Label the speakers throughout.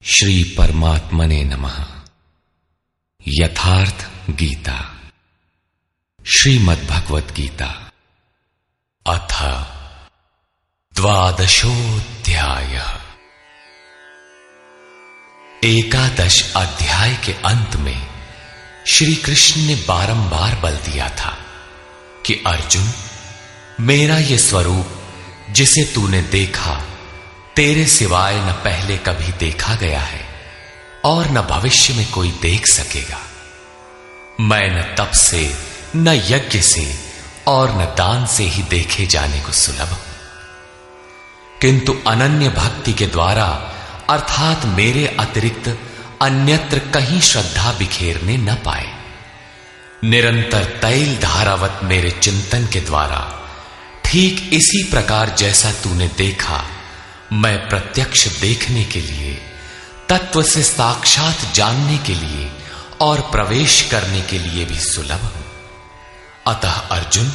Speaker 1: श्री परमात्मने नमः। यथार्थ गीता, श्रीमद्भगवत गीता, अथ द्वादशोऽध्यायः। एकादश अध्याय के अंत में श्री कृष्ण ने बारंबार बल दिया था कि अर्जुन, मेरा यह स्वरूप जिसे तूने देखा तेरे सिवाय न पहले कभी देखा गया है और न भविष्य में कोई देख सकेगा। मैं न तप से, न यज्ञ से और न दान से ही देखे जाने को सुलभ हूं, किंतु अनन्य भक्ति के द्वारा अर्थात मेरे अतिरिक्त अन्यत्र कहीं श्रद्धा बिखेरने न पाए, निरंतर तैल धारावत मेरे चिंतन के द्वारा ठीक इसी प्रकार जैसा तूने देखा, मैं प्रत्यक्ष देखने के लिए, तत्व से साक्षात जानने के लिए और प्रवेश करने के लिए भी सुलभ हूं। अतः अर्जुन,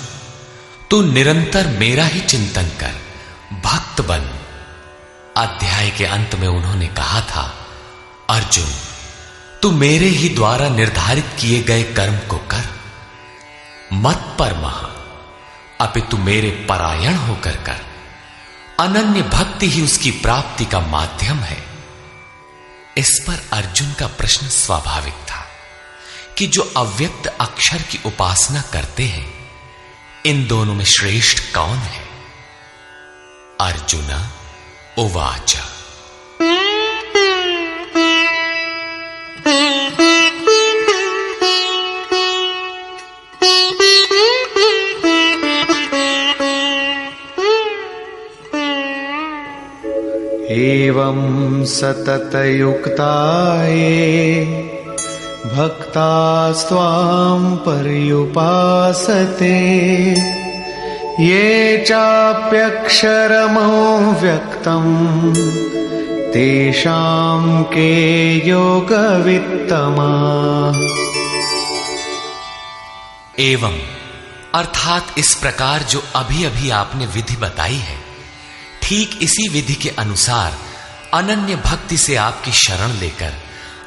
Speaker 1: तू निरंतर मेरा ही चिंतन कर, भक्त बन। अध्याय के अंत में उन्होंने कहा था, अर्जुन, तू मेरे ही द्वारा निर्धारित किए गए कर्म को कर, मत परमः, अपितु मेरे परायण होकर कर। अनन्य भक्ति ही उसकी प्राप्ति का माध्यम है। इस पर अर्जुन का प्रश्न स्वाभाविक था कि जो अव्यक्त अक्षर की उपासना करते हैं, इन दोनों में श्रेष्ठ कौन है? अर्जुन उवाच,
Speaker 2: एवं सततयुक्ता ये भक्तास्त्वां पर्युपासते, ये चाप्यक्षरमव्यक्तम् तेषां के योगवित्तमाः।
Speaker 1: एवं अर्थात इस प्रकार जो अभी अभी आपने विधि बताई है, ठीक इसी विधि के अनुसार अनन्य भक्ति से आपकी शरण लेकर,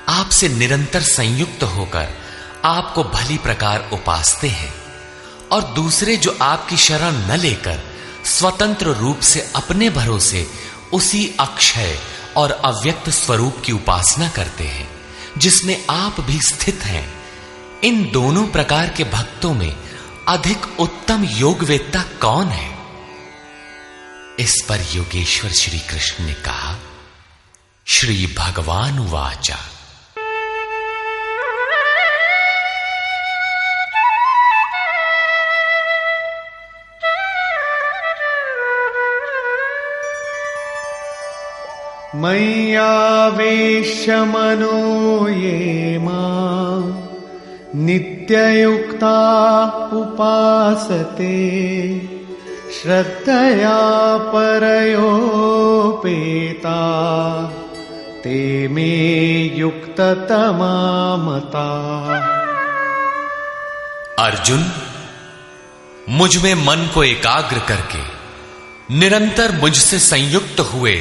Speaker 1: आपसे निरंतर संयुक्त होकर आपको भली प्रकार उपासते हैं, और दूसरे जो आपकी शरण न लेकर स्वतंत्र रूप से अपने भरोसे उसी अक्षय और अव्यक्त स्वरूप की उपासना करते हैं जिसमें आप भी स्थित हैं, इन दोनों प्रकार के भक्तों में अधिक उत्तम योगवेत्ता कौन है? इस पर योगेश्वर श्री कृष्ण ने कहा, श्री भगवान उवाचा,
Speaker 2: मय्यावेश्य मनो ये मां नित्ययुक्ता उपासते, श्रद्धया परयोपेता ते मे युक्ततमा मता।
Speaker 1: अर्जुन, मुझ में मन को एकाग्र करके निरंतर मुझसे संयुक्त हुए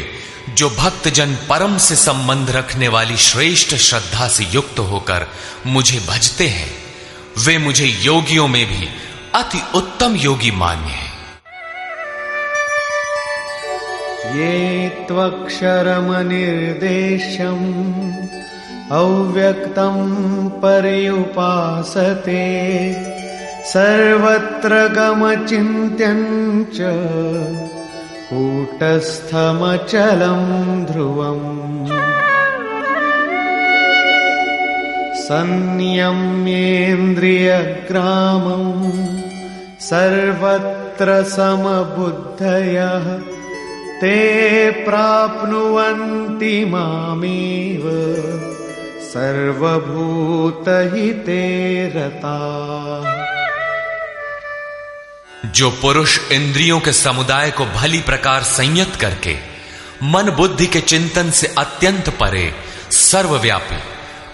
Speaker 1: जो भक्तजन परम से संबंध रखने वाली श्रेष्ठ श्रद्धा से युक्त होकर मुझे भजते हैं, वे मुझे योगियों में भी अति उत्तम योगी मान्य हैं।
Speaker 2: ये त्वक्षरमनिर्देश्यम् अव्यक्तं पर्युपासते, सर्वत्र गमचिन्त्यं च कूटस्थमचलं ध्रुवम्, संयम्येन्द्रियग्रामं सर्वत्र समबुद्धयः, ते प्राप्नुवन्ति मामेव सर्वभूतहिते रताः।
Speaker 1: जो पुरुष इंद्रियों के समुदाय को भली प्रकार संयत करके मन बुद्धि के चिंतन से अत्यंत परे सर्वव्यापी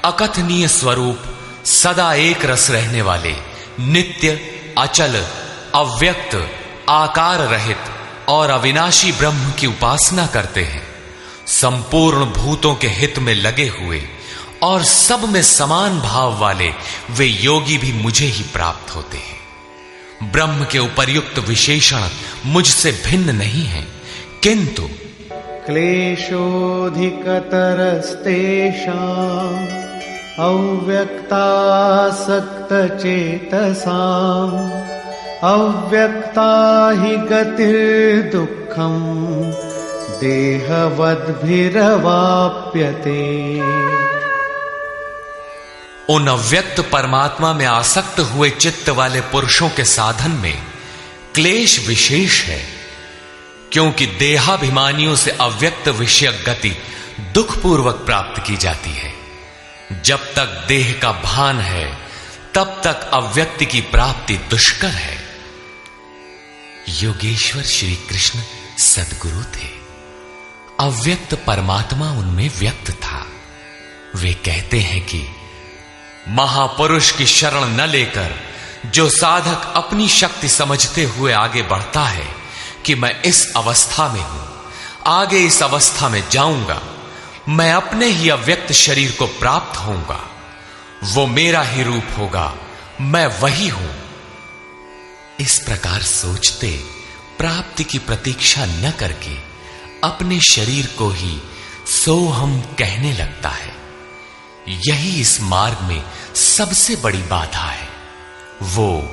Speaker 1: अकथनीय स्वरूप, सदा एक रस रहने वाले, नित्य अचल अव्यक्त आकार रहित और अविनाशी ब्रह्म की उपासना करते हैं, संपूर्ण भूतों के हित में लगे हुए और सब में समान भाव वाले वे योगी भी मुझे ही प्राप्त होते हैं। ब्रह्म के उपर्युक्त विशेषण मुझसे भिन्न नहीं है, किंतु
Speaker 2: क्लेशोऽधिकतरस्तेषाम् अव्यक्तासक्तचेतसाम् अव्यक्ता हि गतिर्दुःखम् देहवद्भिरवाप्यते।
Speaker 1: उन अव्यक्त परमात्मा में आसक्त हुए चित्त वाले पुरुषों के साधन में क्लेश विशेष है, क्योंकि देहाभिमानियों से अव्यक्त विषयक गति दुखपूर्वक प्राप्त की जाती है। जब तक देह का भान है तब तक अव्यक्त की प्राप्ति दुष्कर है। योगेश्वर श्री कृष्ण सद्गुरु थे। अव्यक्त परमात्मा उनमें व्यक्त था। वे कहते हैं कि महापुरुष की शरण न लेकर जो साधक अपनी शक्ति समझते हुए आगे बढ़ता है कि मैं इस अवस्था में हूं, आगे इस अवस्था में जाऊंगा, मैं अपने ही अव्यक्त शरीर को प्राप्त होऊंगा, वो मेरा ही रूप होगा, मैं वही हूं। इस प्रकार सोचते प्राप्ति की प्रतीक्षा न करके अपने शरीर को ही सोहम कहने लगता है। यही इस मार्ग में सबसे बड़ी बाधा है। वो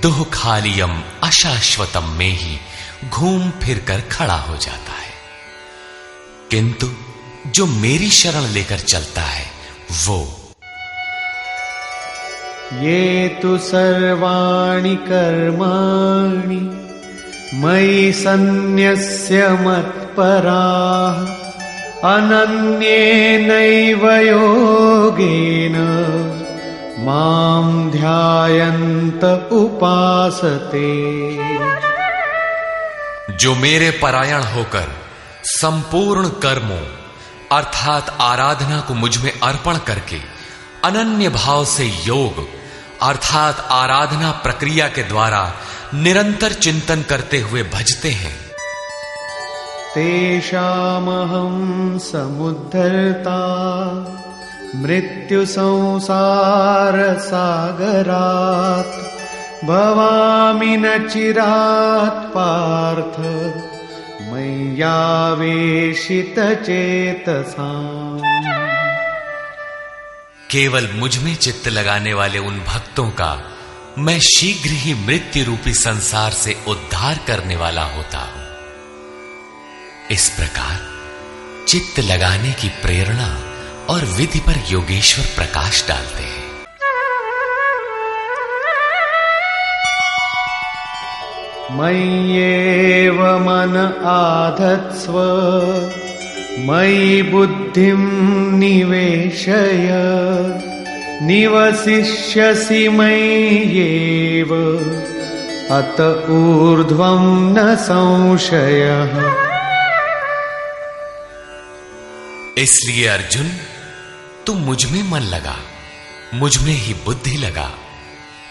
Speaker 1: दुःखालियम अशाश्वतम में ही घूम फिर कर खड़ा हो जाता है। किंतु जो मेरी शरण लेकर चलता है वो
Speaker 2: ये तु सर्वाणि कर्माणि मयि सन्न्यस्य मत्पराः अनन्येनैव योगेन मां ध्यायन्त उपासते।
Speaker 1: जो मेरे परायण होकर संपूर्ण कर्मों अर्थात आराधना को मुझ में अर्पण करके अनन्य भाव से योग अर्थात आराधना प्रक्रिया के द्वारा निरंतर चिंतन करते हुए भजते हैं।
Speaker 2: तेषामहं समुद्धर्ता मृत्यु संसार सागरात् भवामि न चिरात् पार्थ मय्यावेशित चेतसाम्।
Speaker 1: केवल मुझ में चित्त लगाने वाले उन भक्तों का मैं शीघ्र ही मृत्यु रूपी संसार से उद्धार करने वाला होता हूं। इस प्रकार चित्त लगाने की प्रेरणा और विधि पर योगेश्वर प्रकाश डालते हैं।
Speaker 2: मय्येव मन आधत्स्व मयि बुद्धिं निवेशय निवसिष्यसि मय्येव अत ऊर्ध्वं न संशयः।
Speaker 1: इसलिए अर्जुन तू मुझ में मन लगा, मुझ में ही बुद्धि लगा,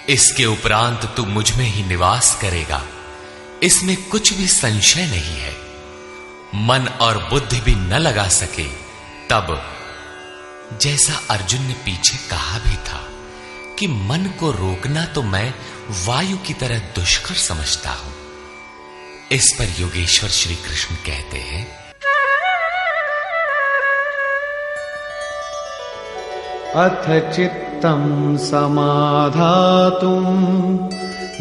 Speaker 1: इसके उपरांत तू मुझ में ही निवास करेगा, इसमें कुछ भी संशय नहीं है। मन और बुद्धि भी न लगा सके तब जैसा अर्जुन ने पीछे कहा भी था कि मन को रोकना तो मैं वायु की तरह दुष्कर समझता हूं। इस पर योगेश्वर श्री कृष्ण कहते हैं
Speaker 2: अथ चित्तं समाधातुं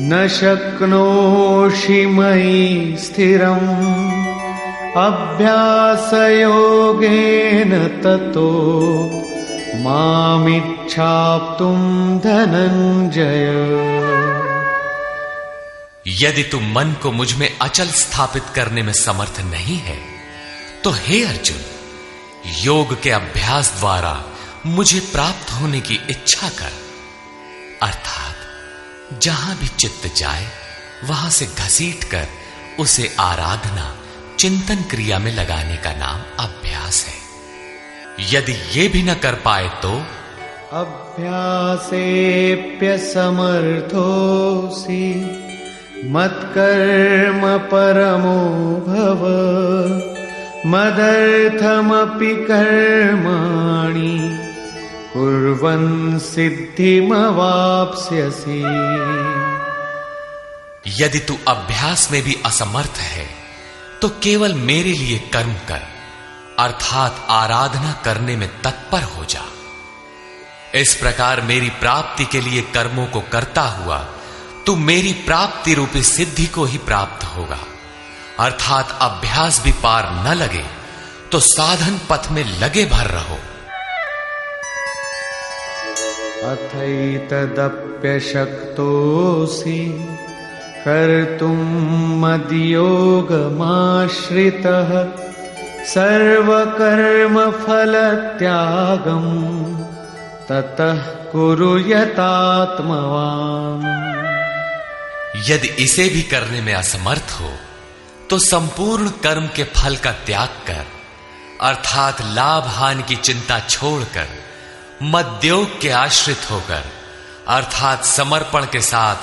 Speaker 2: न शक्नोषि मयि स्थिरम् अभ्यासयोगेन ततो मामिच्छाप्तुं धनंजय।
Speaker 1: यदि तू मन को मुझ में अचल स्थापित करने में समर्थ नहीं है तो हे अर्जुन योग के अभ्यास द्वारा मुझे प्राप्त होने की इच्छा कर। अर्थात जहां भी चित्त जाए वहां से घसीट कर उसे आराधना चिंतन क्रिया में लगाने का नाम अभ्यास है। यदि ये भी न कर पाए तो
Speaker 2: अभ्यासेऽप्यसमर्थोऽसि मत्कर्म परमो भव मदर्थमपि कर्माणि कुर्वन् सिद्धिमवाप्स्यसि।
Speaker 1: यदि तू अभ्यास में भी असमर्थ है तो केवल मेरे लिए कर्म कर, अर्थात आराधना करने में तत्पर हो जा। इस प्रकार मेरी प्राप्ति के लिए कर्मों को करता हुआ तू मेरी प्राप्ति रूपी सिद्धि को ही प्राप्त होगा। अर्थात अभ्यास भी पार न लगे तो साधन पथ में लगे भर रहो।
Speaker 2: अथैतदप्यशक्तोऽसि कर्तुं मद्योगमाश्रितः सर्वकर्मफलत्यागं ततः कुरु यतात्मवान्।
Speaker 1: यदि इसे भी करने में असमर्थ हो तो संपूर्ण कर्म के फल का त्याग कर, अर्थात लाभ हानि की चिंता छोड़कर मद्योग के आश्रित होकर, अर्थात समर्पण के साथ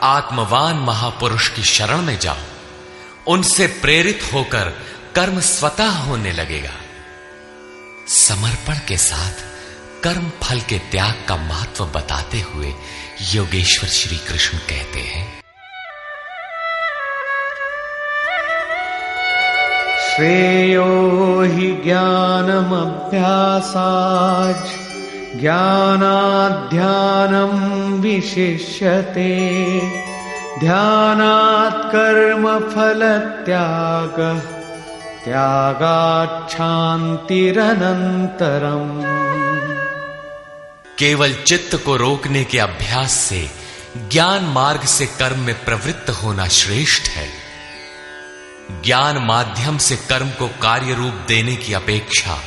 Speaker 1: आत्मवान महापुरुष की शरण में जाओ। उनसे प्रेरित होकर कर्म स्वतः होने लगेगा। समर्पण के साथ कर्म फल के त्याग का महत्व बताते हुए योगेश्वर श्री कृष्ण कहते हैं,
Speaker 2: श्रेयो हि ज्ञानमभ्यासाच् ज्ञानाध्यानं विशिष्यते ध्यानात् कर्मफलत्यागः त्यागात् शान्तिरनन्तरम्।
Speaker 1: केवल चित्त को रोकने के अभ्यास से ज्ञान मार्ग से कर्म में प्रवृत्त होना श्रेष्ठ है। ज्ञान माध्यम से कर्म को कार्य रूप देने की अपेक्षा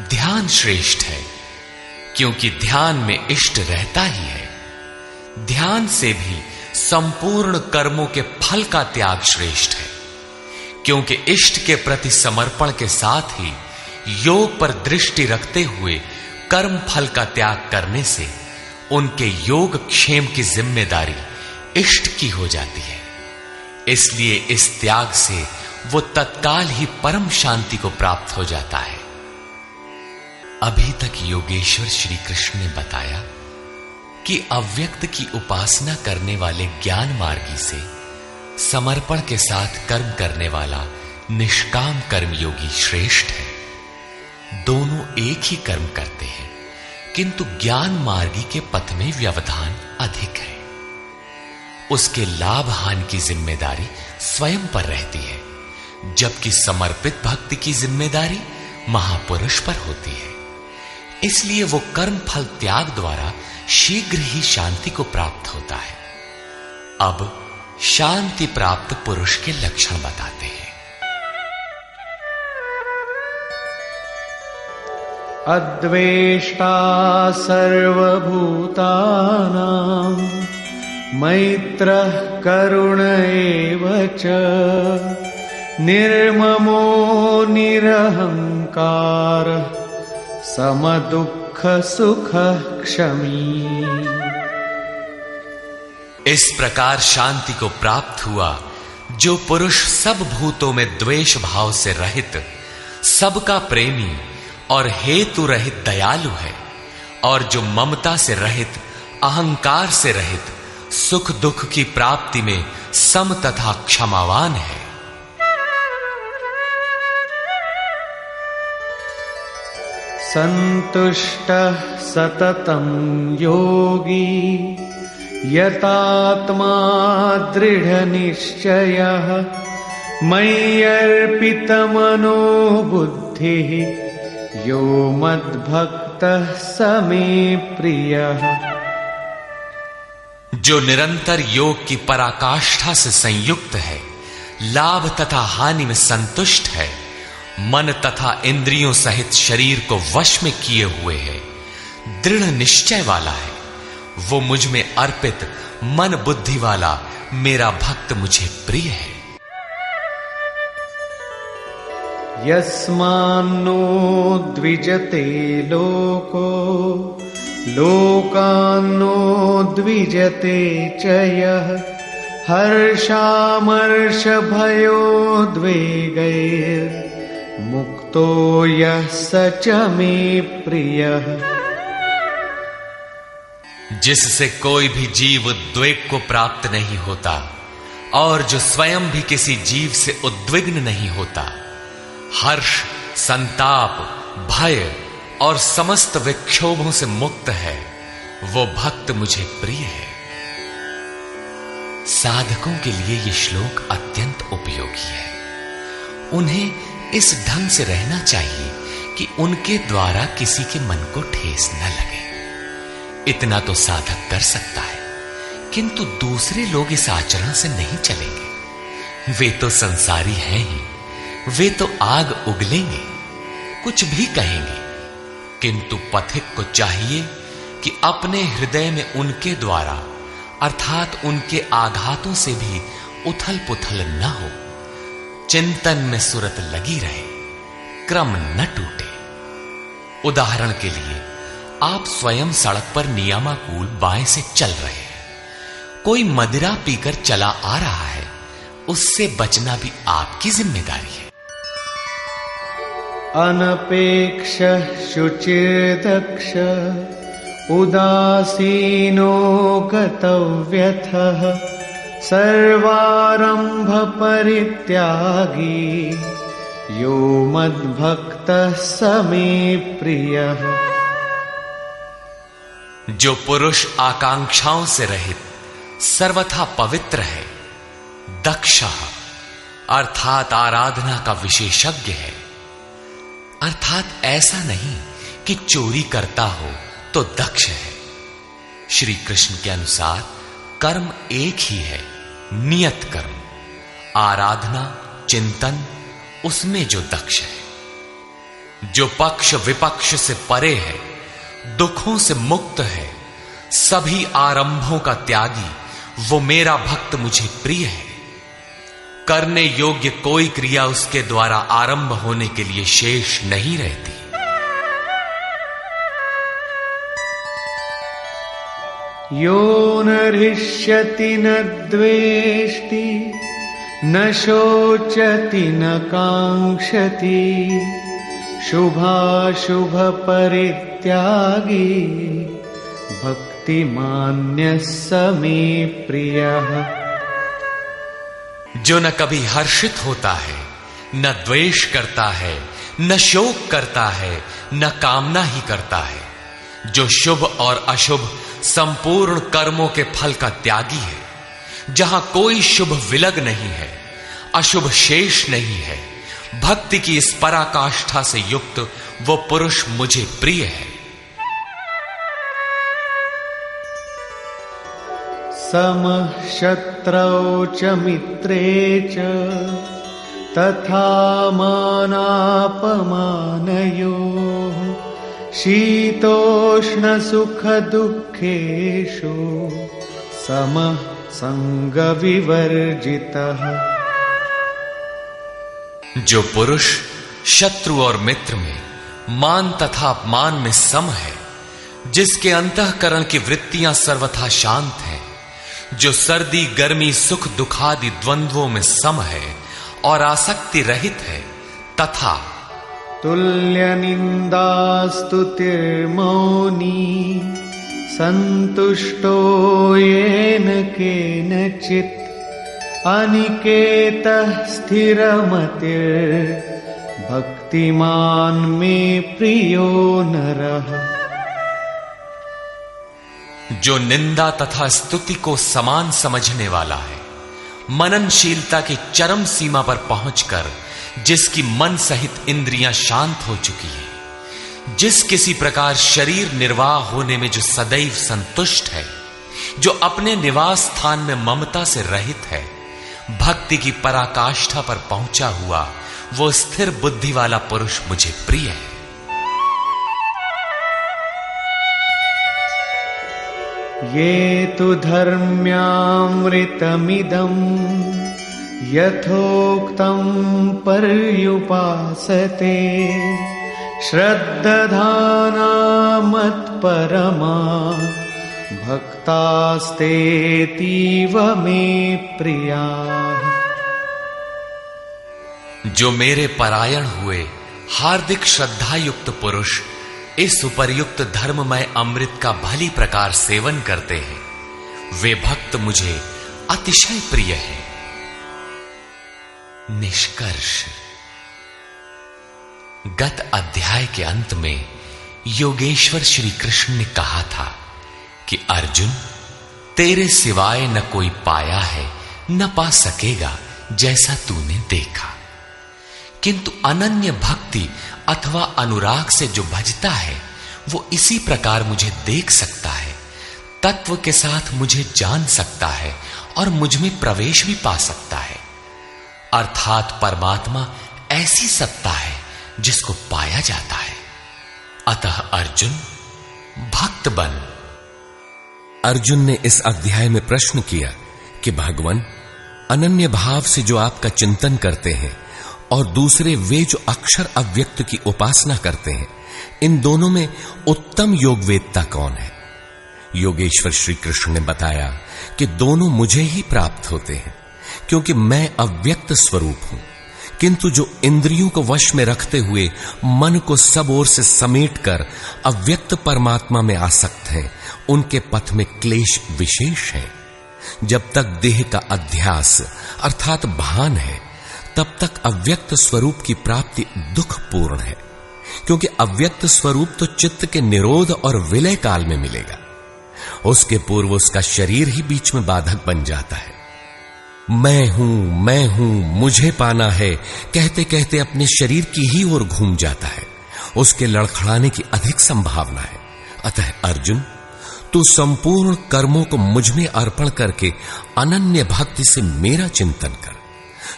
Speaker 1: ध्यान श्रेष्ठ है, क्योंकि ध्यान में इष्ट रहता ही है। ध्यान से भी संपूर्ण कर्मों के फल का त्याग श्रेष्ठ है, क्योंकि इष्ट के प्रति समर्पण के साथ ही योग पर दृष्टि रखते हुए कर्म फल का त्याग करने से उनके योग क्षेम की जिम्मेदारी इष्ट की हो जाती है। इसलिए इस त्याग से वो तत्काल ही परम शांति को प्राप्त हो जाता है। अभी तक योगेश्वर श्री कृष्ण ने बताया कि अव्यक्त की उपासना करने वाले ज्ञान मार्गी से समर्पण के साथ कर्म करने वाला निष्काम कर्मयोगी श्रेष्ठ है। दोनों एक ही कर्म करते हैं, किंतु ज्ञान मार्गी के पथ में व्यवधान अधिक है। उसके लाभ हानि की जिम्मेदारी स्वयं पर रहती है, जबकि समर्पित भक्ति की जिम्मेदारी महापुरुष पर होती है। इसलिए वो कर्म फल त्याग द्वारा शीघ्र ही शांति को प्राप्त होता है। अब शांति प्राप्त पुरुष के लक्षण बताते हैं।
Speaker 2: अद्वेष्टा सर्वभूतानां मैत्रः करुण एव च निर्ममो निरहंकारः समदुःख सुखः क्षमी।
Speaker 1: इस प्रकार शांति को प्राप्त हुआ जो पुरुष सब भूतों में द्वेष भाव से रहित, सबका प्रेमी और हेतु रहित दयालु है, और जो ममता से रहित, अहंकार से रहित, सुख दुख की प्राप्ति में सम तथा क्षमावान है।
Speaker 2: संतुष्टः सततं योगी यतात्मा दृढ़निश्चयः मय्यर्पितमनो बुद्धिः यो मद्भक्तः स मे प्रियः।
Speaker 1: जो निरंतर योग की पराकाष्ठा से संयुक्त है, लाभ तथा हानि में संतुष्ट है, मन तथा इंद्रियों सहित शरीर को वश में किए हुए है, दृढ़ निश्चय वाला है, वो मुझ में अर्पित मन बुद्धि वाला मेरा भक्त मुझे प्रिय है।
Speaker 2: यस्मान्नो द्विजते लोको लोकान्नो द्विजते च यः हर्षामर्षभयोद्वेगैर् मुक्तो यः स च मे प्रियः।
Speaker 1: जिससे कोई भी जीव उद्वेग को प्राप्त नहीं होता और जो स्वयं भी किसी जीव से उद्विग्न नहीं होता, हर्ष, संताप, भय और समस्त विक्षोभों से मुक्त है, वो भक्त मुझे प्रिय है। साधकों के लिए यह श्लोक अत्यंत उपयोगी है। उन्हें इस ढंग से रहना चाहिए कि उनके द्वारा किसी के मन को ठेस न लगे। इतना तो साधक कर सकता है, किंतु दूसरे लोग इस आचरण से नहीं चलेंगे। वे तो संसारी हैं ही, वे तो आग उगलेंगे, कुछ भी कहेंगे, किंतु पथिक को चाहिए कि अपने हृदय में उनके द्वारा अर्थात उनके आघातों से भी उथल पुथल न हो, चिंतन में सुरत लगी रहे, क्रम न टूटे। उदाहरण के लिए, आप स्वयं सड़क पर नियमानुकूल बाएं से चल रहे हैं, कोई मदिरा पीकर चला आ रहा है, उससे बचना भी आपकी जिम्मेदारी है।
Speaker 2: अनपेक्ष शुचिर्दक्ष उदासीनो गतव्यथः सर्वारंभ परित्यागी यो मद्भक्तः स मे प्रियः।
Speaker 1: जो पुरुष आकांक्षाओं से रहित सर्वथा पवित्र है, दक्ष अर्थात आराधना का विशेषज्ञ है, अर्थात ऐसा नहीं कि चोरी करता हो तो दक्ष है। श्री कृष्ण के अनुसार कर्म एक ही है, नियत कर्म, आराधना, चिंतन, उसमें जो दक्ष है, जो पक्ष विपक्ष से परे है, दुखों से मुक्त है, सभी आरंभों का त्यागी, वो मेरा भक्त मुझे प्रिय है। करने योग्य कोई क्रिया उसके द्वारा आरंभ होने के लिए शेष नहीं रहती।
Speaker 2: यो न हृष्यति न द्वेष्टि न शोचति न कांक्षति शुभाशुभ परित्यागी भक्तिमान्यः स मे प्रियः।
Speaker 1: जो न कभी हर्षित होता है, न द्वेष करता है, न शोक करता है, न कामना ही करता है, जो शुभ और अशुभ संपूर्ण कर्मों के फल का त्यागी है, जहां कोई शुभ विलग नहीं है, अशुभ शेष नहीं है, भक्ति की इस पराकाष्ठा से युक्त वो पुरुष मुझे प्रिय है।
Speaker 2: समः शत्रौ च मित्रे च तथा मानापमानयोः शीतोष्ण सुख दुःखेषु समः संग विवर्जितः।
Speaker 1: जो पुरुष शत्रु और मित्र में, मान तथा अपमान में सम है, जिसके अंतःकरण की वृत्तियां सर्वथा शांत हैं, जो सर्दी गर्मी सुख दुखादि द्वंद्वों में सम है और आसक्ति रहित है, तथा
Speaker 2: तुल्य निंदा स्तुतिर्मौनी संतुष्टो येन केनचित् अनिकेतः स्थिरमतिर् भक्तिमान् मे प्रियो नरः।
Speaker 1: जो निंदा तथा स्तुति को समान समझने वाला है, मननशीलता की चरम सीमा पर पहुंचकर जिसकी मन सहित इंद्रियां शांत हो चुकी है, जिस किसी प्रकार शरीर निर्वाह होने में जो सदैव संतुष्ट है, जो अपने निवास स्थान में ममता से रहित है, भक्ति की पराकाष्ठा पर पहुंचा हुआ वो स्थिर बुद्धि वाला पुरुष मुझे प्रिय है।
Speaker 2: ये तु धर्म्यामृतमिदं यथोक्तं पर्युपासते श्रद्धाना मत्परमा भक्तास्तेतीव मे प्रियाः।
Speaker 1: जो मेरे परायण हुए हार्दिक श्रद्धा युक्त पुरुष इस उपर्युक्त धर्ममय अमृत का भली प्रकार सेवन करते हैं, वे भक्त मुझे अतिशय प्रिय हैं। निष्कर्ष। गत अध्याय के अंत में योगेश्वर श्री कृष्ण ने कहा था कि अर्जुन, तेरे सिवाय न कोई पाया है न पा सकेगा जैसा तूने देखा, किंतु अनन्य भक्ति अथवा अनुराग से जो भजता है वो इसी प्रकार मुझे देख सकता है, तत्व के साथ मुझे जान सकता है और मुझ में प्रवेश भी पा सकता है। अर्थात परमात्मा ऐसी सत्ता है जिसको पाया जाता है। अतः अर्जुन, भक्त बन।
Speaker 3: अर्जुन ने इस अध्याय में प्रश्न किया कि भगवान, अनन्य भाव से जो आपका चिंतन करते हैं और दूसरे वे जो अक्षर अव्यक्त की उपासना करते हैं, इन दोनों में उत्तम योगवेदता कौन है? योगेश्वर श्री कृष्ण ने बताया कि दोनों मुझे ही प्राप्त होते हैं, क्योंकि मैं अव्यक्त स्वरूप हूं, किंतु जो इंद्रियों को वश में रखते हुए मन को सब ओर से समेटकर अव्यक्त परमात्मा में आसक्त हैं, उनके पथ में क्लेश विशेष है। जब तक देह का अध्यास अर्थात भान है, तब तक अव्यक्त स्वरूप की प्राप्ति दुखपूर्ण है, क्योंकि अव्यक्त स्वरूप तो चित्त के निरोध और विलय काल में मिलेगा। उसके पूर्व उसका शरीर ही बीच में बाधक बन जाता है। मैं हूं, मुझे पाना है कहते कहते अपने शरीर की ही ओर घूम जाता है। उसके लड़खड़ाने की अधिक संभावना है। अतः अर्जुन, तू संपूर्ण कर्मों को मुझ में अर्पण करके अनन्य भक्ति से मेरा चिंतन कर।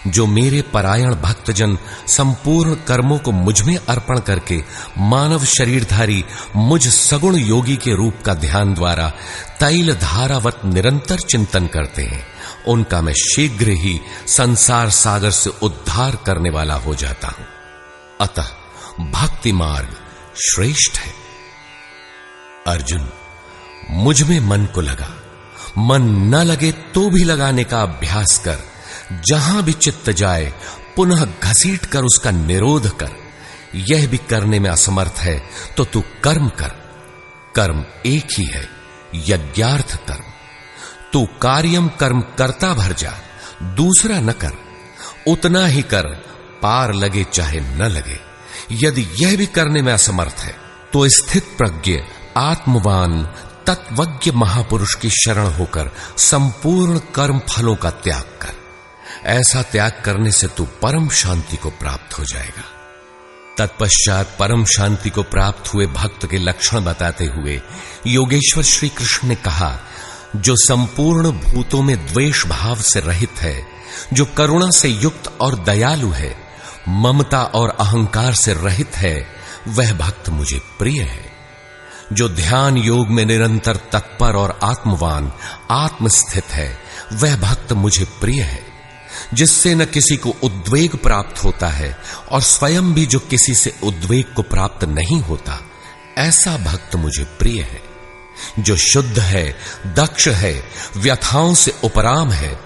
Speaker 3: जो मेरे परायण भक्तजन संपूर्ण कर्मों को मुझ में अर्पण करके मानव शरीरधारी मुझ सगुण योगी के रूप का ध्यान द्वारा तैल धारावत निरंतर चिंतन करते हैं, उनका मैं शीघ्र ही संसार सागर से उद्धार करने वाला हो जाता हूं। अतः भक्ति मार्ग श्रेष्ठ है। अर्जुन, मुझ में मन को लगा, मन न लगे तो भी लगाने का अभ्यास कर। जहां भी चित्त जाए पुनः घसीट कर उसका निरोध कर। यह भी करने में असमर्थ है तो तू कर्म कर। कर्म एक ही है, यज्ञार्थ कर्म। तू कार्यम कर्म करता भर जा, दूसरा न कर। उतना ही कर, पार लगे चाहे न लगे। यदि यह भी करने में असमर्थ है तो स्थित प्रज्ञ आत्मवान तत्वज्ञ महापुरुष की शरण होकर संपूर्ण कर्म फलों का त्याग कर। ऐसा त्याग करने से तू परम शांति को प्राप्त हो जाएगा। तत्पश्चात परम शांति को प्राप्त हुए भक्त के लक्षण बताते हुए योगेश्वर श्री कृष्ण ने कहा, जो संपूर्ण भूतों में द्वेष भाव से रहित है, जो करुणा से युक्त और दयालु है, ममता और अहंकार से रहित है, वह भक्त मुझे प्रिय है। जो ध्यान योग में निरंतर तत्पर और आत्मवान आत्मस्थित है, वह भक्त मुझे प्रिय है। जिससे न किसी को उद्वेग प्राप्त होता है और स्वयं भी जो किसी से उद्वेग को प्राप्त नहीं होता, ऐसा भक्त मुझे प्रिय है। जो शुद्ध है, दक्ष है, व्यथाओं से उपराम है,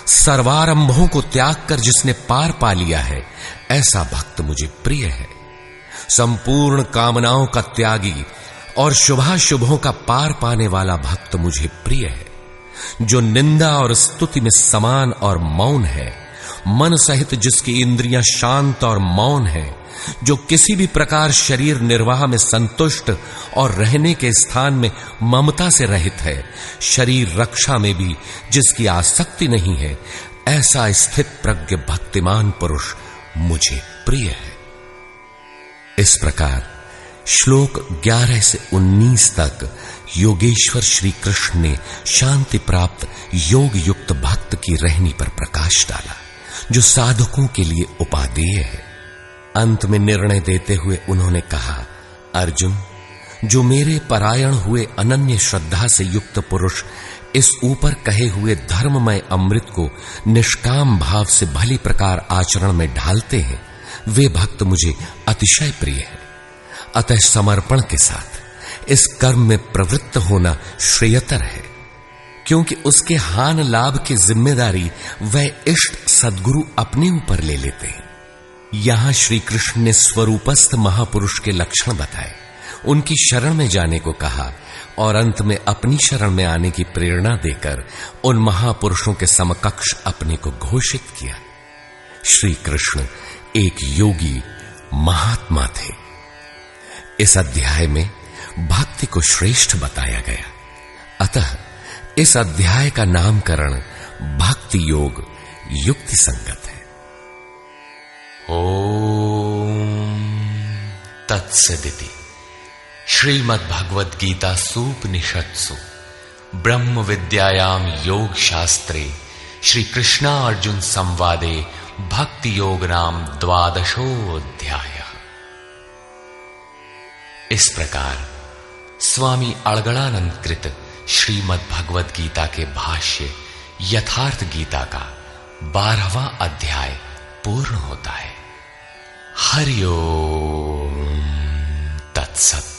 Speaker 3: सर्वारंभों को त्याग कर जिसने पार पा लिया है, ऐसा भक्त मुझे प्रिय है। संपूर्ण कामनाओं का त्यागी और शुभाशुभों का पार पाने वाला भक्त मुझे प्रिय है। जो निंदा और स्तुति में समान और मौन है, मन सहित जिसकी इंद्रियां शांत और मौन है, जो किसी भी प्रकार शरीर निर्वाह में संतुष्ट और रहने के स्थान में ममता से रहित है, शरीर रक्षा में भी जिसकी आसक्ति नहीं है, ऐसा स्थित प्रज्ञ भक्तिमान पुरुष मुझे प्रिय है। इस प्रकार श्लोक 11 से 19 तक योगेश्वर श्री कृष्ण ने शांति प्राप्त योग युक्त भक्त की रहनी पर प्रकाश डाला, जो साधकों के लिए उपादेय है। अंत में निर्णय देते हुए उन्होंने कहा, अर्जुन, जो मेरे परायण हुए अनन्य श्रद्धा से युक्त पुरुष इस ऊपर कहे हुए धर्ममय अमृत को निष्काम भाव से भली प्रकार आचरण में ढालते हैं, वे भक्त मुझे अतिशय प्रिय है। अतः समर्पण के साथ इस कर्म में प्रवृत्त होना श्रेयतर है, क्योंकि उसके हान लाभ की जिम्मेदारी वह इष्ट सद्गुरु अपने ऊपर ले लेते हैं। यहां श्री कृष्ण ने स्वरूपस्थ महापुरुष के लक्षण बताए, उनकी शरण में जाने को कहा और अंत में अपनी शरण में आने की प्रेरणा देकर उन महापुरुषों के समकक्ष अपने को घोषित किया। श्री कृष्ण एक योगी महात्मा थे। इस अध्याय में भक्ति को श्रेष्ठ बताया गया, अतः इस अध्याय का नामकरण भक्ति योग युक्ति संगत है।
Speaker 1: ओम तत्सदिति श्रीमद् भगवद गीता सूपनिषत्सु ब्रह्म विद्यायाम योग शास्त्रे श्री कृष्णा अर्जुन संवादे भक्ति योग नाम 12वां। इस प्रकार स्वामी अड़गड़ानंद कृत श्रीमद् भगवद गीता के भाष्य यथार्थ गीता का 12वां अध्याय पूर्ण होता है। हरि ओम तत्सत।